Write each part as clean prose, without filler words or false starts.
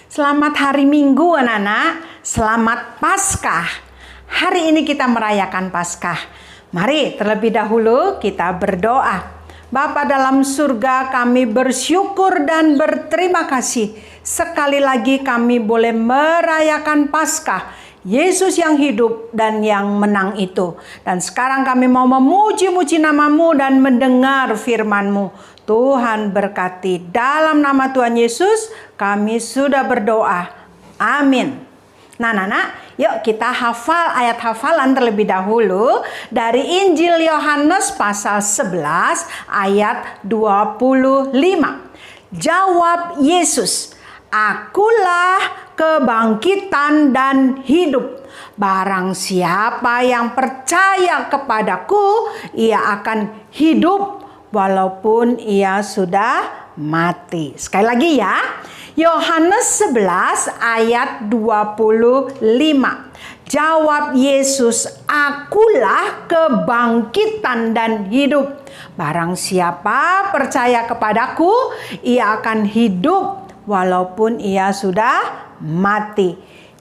Selamat hari Minggu anak-anak, selamat Paskah. Hari ini kita merayakan Paskah. Mari terlebih dahulu kita berdoa. Bapa dalam surga, kami bersyukur dan berterima kasih. Sekali lagi kami boleh merayakan Paskah. Yesus yang hidup dan yang menang itu. Dan sekarang kami mau memuji-muji nama-Mu dan mendengar firman-Mu. Tuhan berkati. Dalam nama Tuhan Yesus kami sudah berdoa. Amin. Nah, anak-anak, yuk kita hafal ayat hafalan terlebih dahulu dari Injil Yohanes pasal 11 ayat 25. Jawab Yesus, "Akulah kebangkitan dan hidup. Barang siapa yang percaya kepadaku, ia akan hidup walaupun ia sudah mati." Sekali lagi ya. Yohanes 11 ayat 25. Jawab Yesus, "Akulah kebangkitan dan hidup. Barang siapa percaya kepadaku, ia akan hidup walaupun ia sudah mati."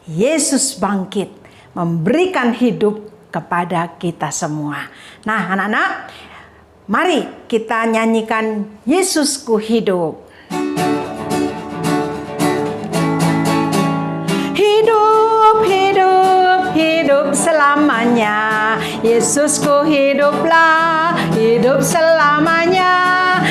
Yesus bangkit, memberikan hidup kepada kita semua. Nah, anak-anak, mari kita nyanyikan Yesusku hidup. Hidup, hidup, hidup selamanya. Yesusku hiduplah, hidup selamanya.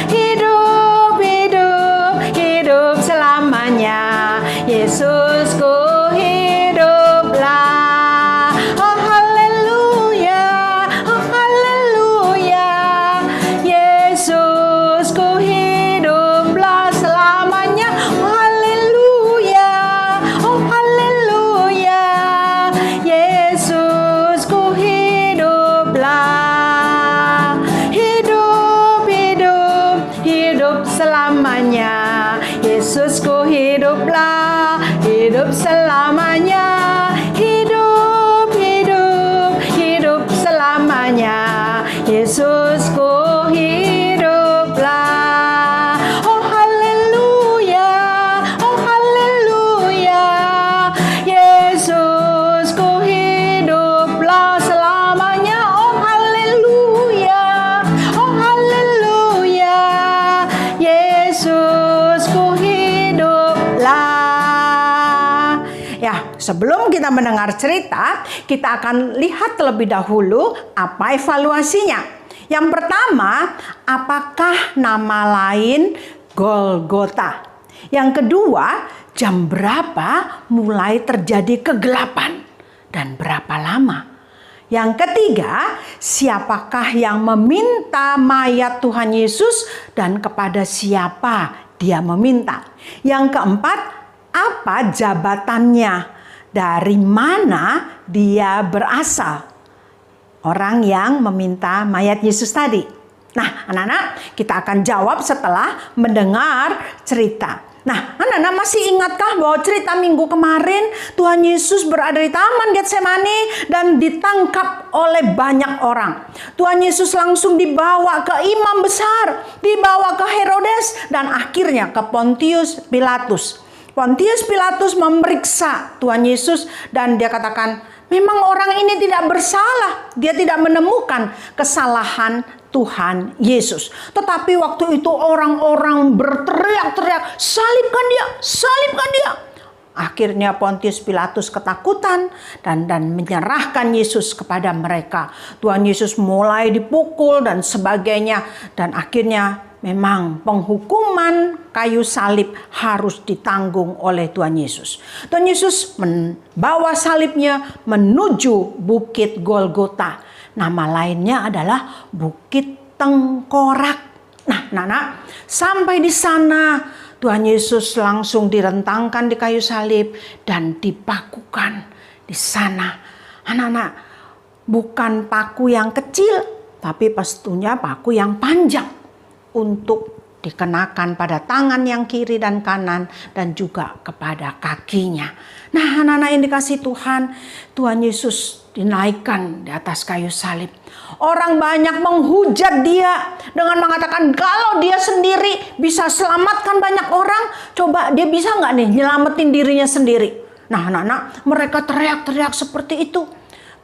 Hidup, hidup, hidup selamanya. Yesusku hiduplah. Oh haleluya, oh haleluya. Yesusku hiduplah selamanya. Oh haleluya, oh haleluya. Yesusku hiduplah. Hidup, hidup, hidup selamanya. Yesusku hiduplah, hidup selamanya. Hidup, hidup, hidup selamanya. Yesusku hiduplah. Oh haleluya, oh haleluya. Yesusku hiduplah selamanya. Oh haleluya, oh haleluya. Yesusku hiduplah. Ya, sebelum kita mendengar cerita, kita akan lihat terlebih dahulu apa evaluasinya. Yang pertama, apakah nama lain Golgota? Yang kedua, jam berapa mulai terjadi kegelapan dan berapa lama? Yang ketiga, siapakah yang meminta mayat Tuhan Yesus dan kepada siapa dia meminta? Yang keempat, apa jabatannya? Dari mana dia berasal? Orang yang meminta mayat Yesus tadi. Nah, anak-anak, kita akan jawab setelah mendengar cerita. Nah, anak-anak masih ingatkah bahwa cerita minggu kemarin Tuhan Yesus berada di Taman Getsemani dan ditangkap oleh banyak orang. Tuhan Yesus langsung dibawa ke imam besar, dibawa ke Herodes, dan akhirnya ke Pontius Pilatus. Pontius Pilatus memeriksa Tuhan Yesus dan dia katakan, memang orang ini tidak bersalah. Dia tidak menemukan kesalahan Tuhan Yesus. Tetapi waktu itu orang-orang berteriak-teriak, "Salibkan dia, salibkan dia." Akhirnya Pontius Pilatus ketakutan dan menyerahkan Yesus kepada mereka. Tuhan Yesus mulai dipukul dan sebagainya. Dan akhirnya memang penghukuman kayu salib harus ditanggung oleh Tuhan Yesus. Tuhan Yesus membawa salibnya menuju Bukit Golgota. Nama lainnya adalah Bukit Tengkorak. Nah, Nana, sampai di sana Tuhan Yesus langsung direntangkan di kayu salib dan dipakukan di sana. Anak-anak, bukan paku yang kecil, tapi pastinya paku yang panjang untuk dikenakan pada tangan yang kiri dan kanan dan juga kepada kakinya. Nah, anak-anak yang dikasihi Tuhan, Tuhan Yesus dinaikkan di atas kayu salib. Orang banyak menghujat dia dengan mengatakan kalau dia sendiri bisa selamatkan banyak orang, coba dia bisa nggak nih nyelamatin dirinya sendiri. Nah, anak-anak, mereka teriak-teriak seperti itu.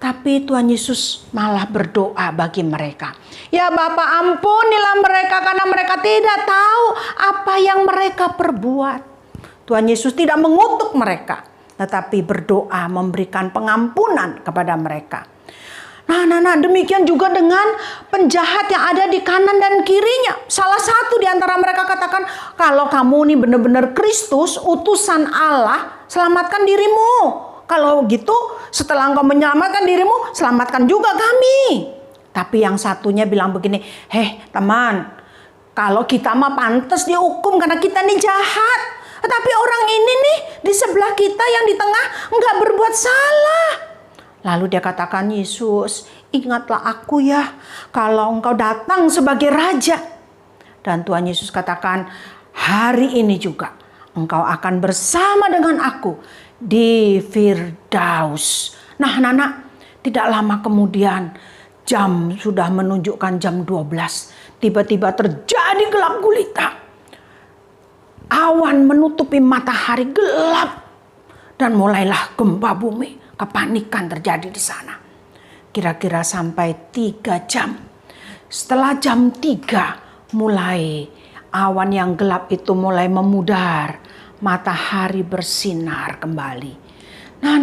Tapi Tuhan Yesus malah berdoa bagi mereka. Ya Bapa, ampunilah mereka karena mereka tidak tahu apa yang mereka perbuat. Tuhan Yesus tidak mengutuk mereka, tetapi berdoa memberikan pengampunan kepada mereka. Nah, demikian juga dengan penjahat yang ada di kanan dan kirinya. Salah satu di antara mereka katakan, kalau kamu ini benar-benar Kristus, utusan Allah, selamatkan dirimu. Kalau gitu, setelah engkau menyelamatkan dirimu, selamatkan juga kami. Tapi yang satunya bilang begini, teman, kalau kita mah pantas dihukum karena kita nih jahat. Tetapi orang ini nih di sebelah kita yang di tengah enggak berbuat salah. Lalu dia katakan, Yesus, ingatlah aku ya kalau engkau datang sebagai raja. Dan Tuhan Yesus katakan, hari ini juga engkau akan bersama dengan aku di Firdaus. Nah, anak-anak, tidak lama kemudian jam sudah menunjukkan jam 12. Tiba-tiba terjadi gelap gulita. Awan menutupi matahari, gelap. Dan mulailah gempa bumi. Kepanikan terjadi di sana. Kira-kira sampai 3 jam. Setelah jam 3 mulai awan yang gelap itu mulai memudar. Matahari bersinar kembali. Nah,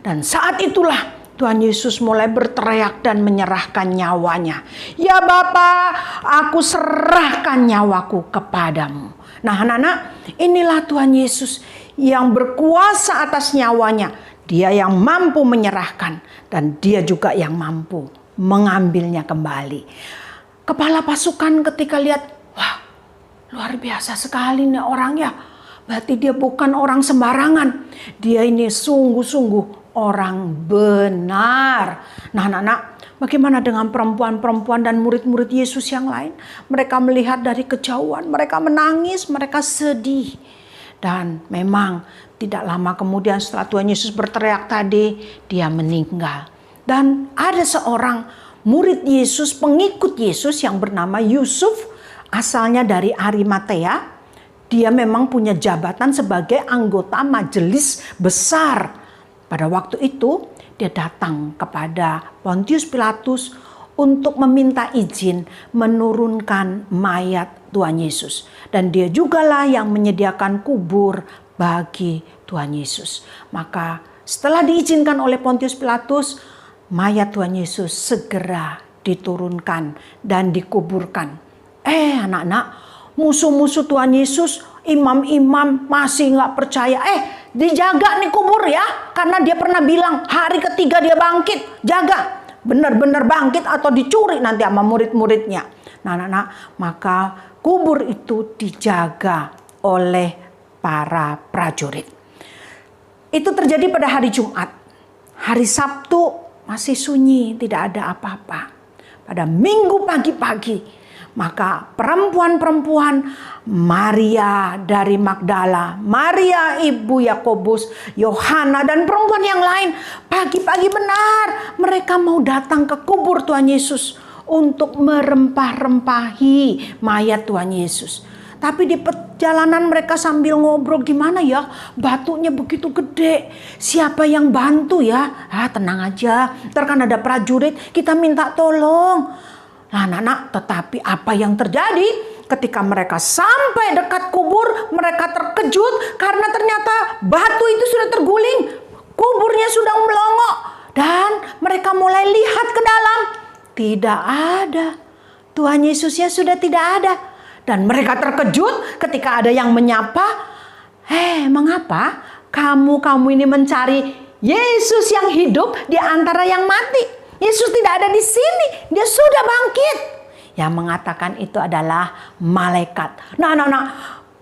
dan saat itulah Tuhan Yesus mulai berteriak dan menyerahkan nyawanya. Ya Bapa, aku serahkan nyawaku kepadamu. Nah, anak-anak, inilah Tuhan Yesus yang berkuasa atas nyawanya. Dia yang mampu menyerahkan dan dia juga yang mampu mengambilnya kembali. Kepala pasukan ketika lihat, wah, luar biasa sekali nih orang ya. Berarti dia bukan orang sembarangan. Dia ini sungguh-sungguh orang benar. Nah, anak-anak, bagaimana dengan perempuan-perempuan dan murid-murid Yesus yang lain? Mereka melihat dari kejauhan, mereka menangis, mereka sedih. Dan memang tidak lama kemudian setelah Tuhan Yesus berteriak tadi, dia meninggal. Dan ada seorang murid Yesus, pengikut Yesus yang bernama Yusuf, asalnya dari Arimatea. Dia memang punya jabatan sebagai anggota majelis besar. Pada waktu itu dia datang kepada Pontius Pilatus untuk meminta izin menurunkan mayat Tuhan Yesus. Dan dia jugalah yang menyediakan kubur bagi Tuhan Yesus. Maka setelah diizinkan oleh Pontius Pilatus, mayat Tuhan Yesus segera diturunkan dan dikuburkan. Anak-anak, musuh-musuh Tuhan Yesus, imam-imam masih nggak percaya. Dijaga nih kubur ya, karena dia pernah bilang hari ketiga dia bangkit. Jaga, benar-benar bangkit atau dicuri nanti sama murid-muridnya. Nah, anak-anak, maka kubur itu dijaga oleh para prajurit. Itu terjadi pada hari Jumat. Hari Sabtu masih sunyi, tidak ada apa-apa. Pada Minggu pagi-pagi, maka perempuan-perempuan, Maria dari Magdala, Maria ibu Yakobus, Yohana dan perempuan yang lain, pagi-pagi benar mereka mau datang ke kubur Tuhan Yesus untuk merempah-rempahi mayat Tuhan Yesus. Tapi di perjalanan mereka sambil ngobrol, gimana ya, batunya begitu gede, siapa yang bantu ya? Tenang aja, ntar kan ada prajurit, kita minta tolong. Nah, anak-anak, tetapi apa yang terjadi ketika mereka sampai dekat kubur, mereka terkejut karena ternyata batu itu sudah terguling, kuburnya sudah melongo, dan mereka mulai lihat ke dalam. Tidak ada, Tuhan Yesusnya sudah tidak ada. Dan mereka terkejut ketika ada yang menyapa, mengapa kamu ini mencari Yesus yang hidup di antara yang mati? Yesus tidak ada di sini, dia sudah bangkit. Yang mengatakan itu adalah malaikat. Nah,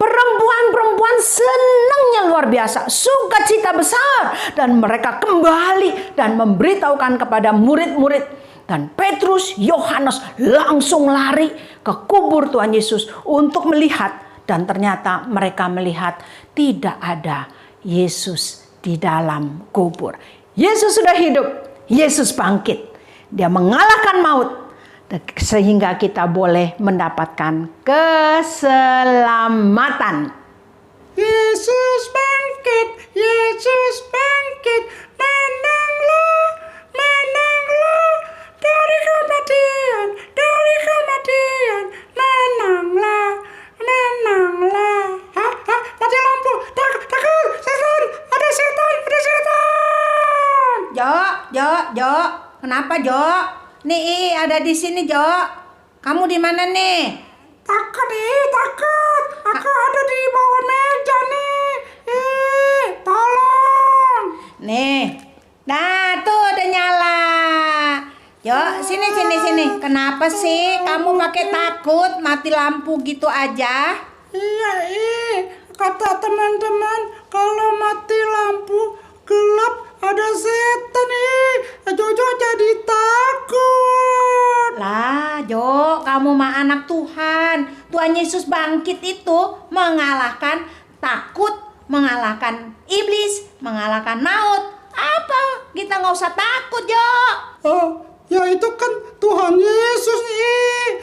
perempuan-perempuan senangnya luar biasa, sukacita besar. Dan mereka kembali dan memberitahukan kepada murid-murid Dan Petrus, Yohanes langsung lari ke kubur Tuhan Yesus untuk melihat. Dan ternyata mereka melihat tidak ada Yesus di dalam kubur. Yesus sudah hidup, Yesus bangkit. Dia mengalahkan maut sehingga kita boleh mendapatkan keselamatan. Yesus bangkit, Yesus bangkit, menanglah, menanglah dari kematian, menanglah, menanglah. Mati lampu, takut, setan, ada setan. Jo, kenapa Jo? Nih ada di sini Jo. Kamu di mana nih? Takut. Aku ada di bawah meja nih. Tolong. Nih. Nah, tuh udah nyala. Jo, sini. Kenapa sih kamu pakai takut mati lampu gitu aja? Iya, kata teman-teman kalau mati lampu gelap ada setan. Jojo jadi takut. Lah, Jo, kamu mah anak Tuhan. Tuhan Yesus bangkit itu mengalahkan takut, mengalahkan iblis, mengalahkan maut. Apa? Kita nggak usah takut, Jo. Oh, ya itu kan Tuhan Yesus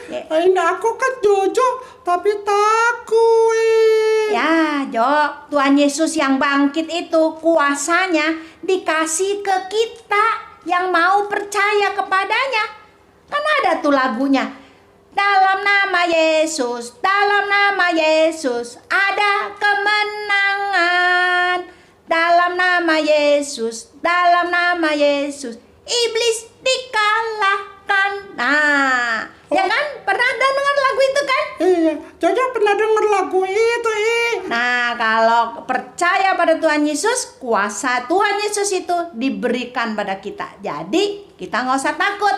Ini aku kan Jojo tapi takut. Ya, Jo, Tuhan Yesus yang bangkit itu kuasanya dikasih ke kita yang mau percaya kepadanya. Kan ada tuh lagunya. Dalam nama Yesus ada kemenangan. Dalam nama Yesus iblis dikalahkan. Nah, ya kan? Pernah dengar lagu itu kan? Iya, Jojo pernah dengar lagu itu. Nah, kalau percaya pada Tuhan Yesus, kuasa Tuhan Yesus itu diberikan pada kita. Jadi, kita nggak usah takut.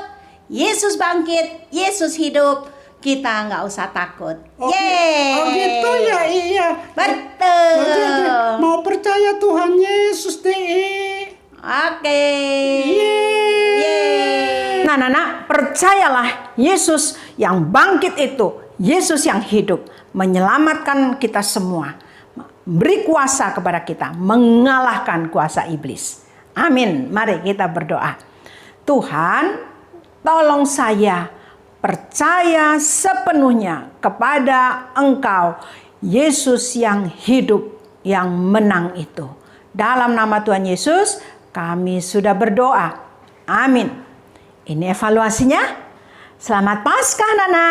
Yesus bangkit, Yesus hidup, kita nggak usah takut. Yeay! Oh gitu ya, iya. Betul. Jadi, mau percaya Tuhan Yesus deh. Oke. Yeay. Nah, percayalah Yesus yang bangkit itu, Yesus yang hidup, menyelamatkan kita semua, beri kuasa kepada kita, mengalahkan kuasa iblis. Amin. Mari kita berdoa. Tuhan, tolong saya percaya sepenuhnya kepada Engkau, Yesus yang hidup, yang menang itu. Dalam nama Tuhan Yesus, kami sudah berdoa. Amin. Ini evaluasinya. Selamat Paskah, Nana.